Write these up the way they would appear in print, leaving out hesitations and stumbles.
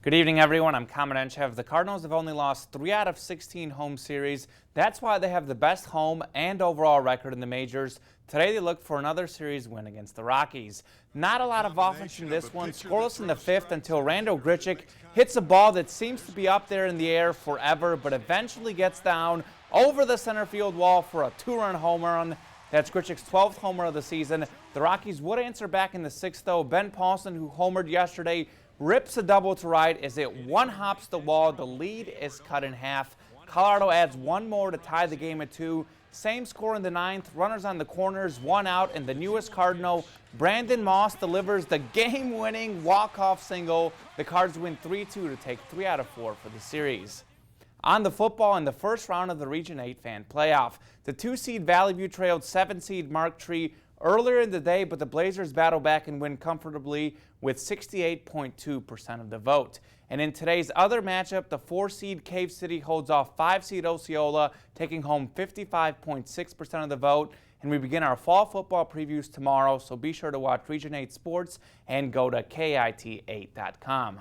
Good evening, everyone. I'm Kamenenchev. The Cardinals have only lost 3 out of 16 home series. That's why they have the best home and overall record in the majors. Today, they look for another series win against the Rockies. Not a lot of offense in this one. Scoreless in the 5th until Randal Grichuk hits a ball that seems to be up there in the air forever, but eventually gets down over the center field wall for a 2-run home run. That's Grichuk's 12th homer of the season. The Rockies would answer back in the 6th, though. Ben Paulson, who homered yesterday, rips a double to right as it one-hops the wall. The lead is cut in half. Colorado adds one more to tie the game at 2. Same score in the 9th. Runners on the corners, 1 out, and the newest Cardinal, Brandon Moss, delivers the game-winning walk-off single. The Cards win 3-2 to take 3 out of 4 for the series. On the football, in the first round of the Region 8 fan playoff, the 2-seed Valley View trailed 7-seed Mark Tree earlier in the day, but the Blazers battle back and win comfortably with 68.2% of the vote. And in today's other matchup, the 4-seed Cave City holds off 5-seed Osceola, taking home 55.6% of the vote. And we begin our fall football previews tomorrow, so be sure to watch Region 8 Sports and go to KIT8.com.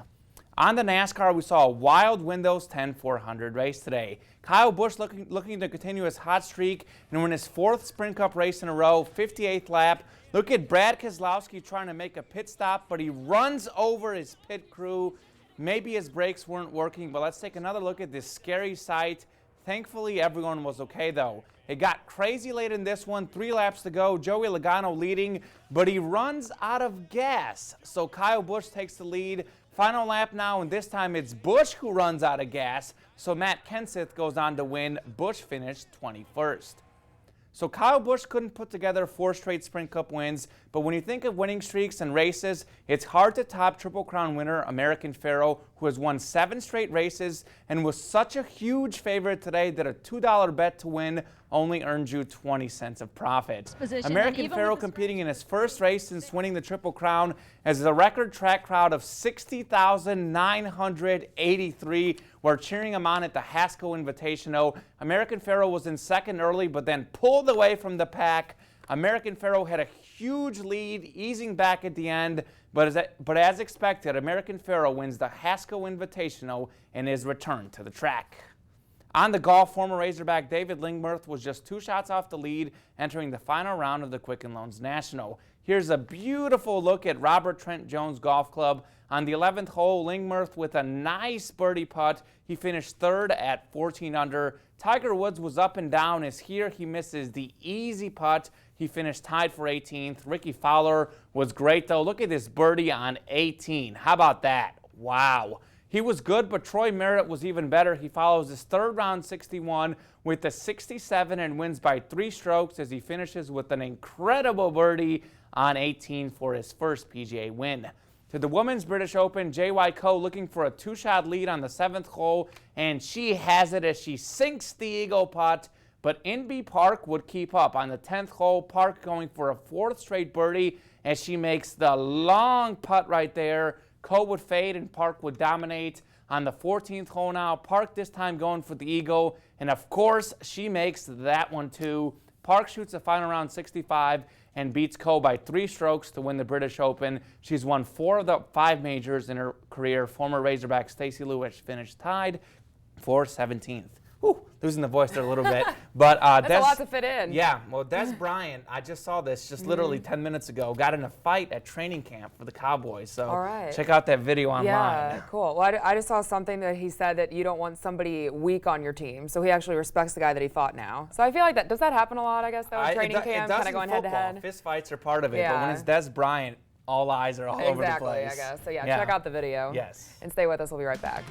On the NASCAR, we saw a wild Windows 10 400 race today. Kyle Busch looking to continue his hot streak and win his 4th Sprint Cup race in a row, 58th lap. Look at Brad Keselowski trying to make a pit stop, but he runs over his pit crew. Maybe his brakes weren't working, but let's take another look at this scary sight. Thankfully, everyone was okay, though. It got crazy late in this one, 3 laps to go. Joey Logano leading, but he runs out of gas. So Kyle Busch takes the lead. Final lap now, and this time it's Busch who runs out of gas. So Matt Kenseth goes on to win. Busch finished 21st. So Kyle Busch couldn't put together 4 straight Sprint Cup wins, but when you think of winning streaks and races, it's hard to top Triple Crown winner American Pharoah, who has won 7 straight races and was such a huge favorite today that a $2 bet to win only earned you 20 cents of profit. American Pharoah competing in his first race since winning the Triple Crown as a record track crowd of 60,983 were cheering him on at the Haskell Invitational. American Pharoah was in second early, but then pulled away from the pack. American Pharoah had a huge lead, easing back at the end, but as expected, American Pharoah wins the Haskell Invitational in his return to the track. On the golf, former Razorback David Lingmerth was just 2 shots off the lead, entering the final round of the Quicken Loans National. Here's a beautiful look at Robert Trent Jones Golf Club. On the 11th hole, Lingmerth with a nice birdie putt. He finished 3rd at 14 under. Tiger Woods was up and down as here he misses the easy putt. He finished tied for 18th. Ricky Fowler was great, though. Look at this birdie on 18. How about that? Wow. He was good, but Troy Merritt was even better. He follows his 3rd round 61 with a 67 and wins by 3 strokes as he finishes with an incredible birdie on 18 for his first PGA win. To the Women's British Open, J.Y. Coe looking for a 2-shot lead on the 7th hole, and she has it as she sinks the eagle putt. But Inbee Park would keep up. On the 10th hole, Park going for a 4th straight birdie as she makes the long putt right there. Coe would fade and Park would dominate. On the 14th hole now, Park this time going for the eagle, and of course she makes that one too. Park shoots a final round 65 and beats Coe by 3 strokes to win the British Open. She's won 4 of the 5 majors in her career. Former Razorback Stacey Lewis finished tied for 17th. Whew, losing the voice there a little bit. But that's a lot to fit in. Yeah, well, Des Bryant, I just saw this just literally 10 minutes ago, got in a fight at training camp for the Cowboys. So check out that video online. Yeah, cool. Well, I just saw something that he said that you don't want somebody weak on your team. So he actually respects the guy that he fought now. So I feel like does that happen a lot, I guess, though, in training camp, kind of going head to head? Fist fights are part of it, but when it's Des Bryant, all eyes are all over the place. Exactly, I guess. So yeah, check out the video. Yes. And stay with us. We'll be right back.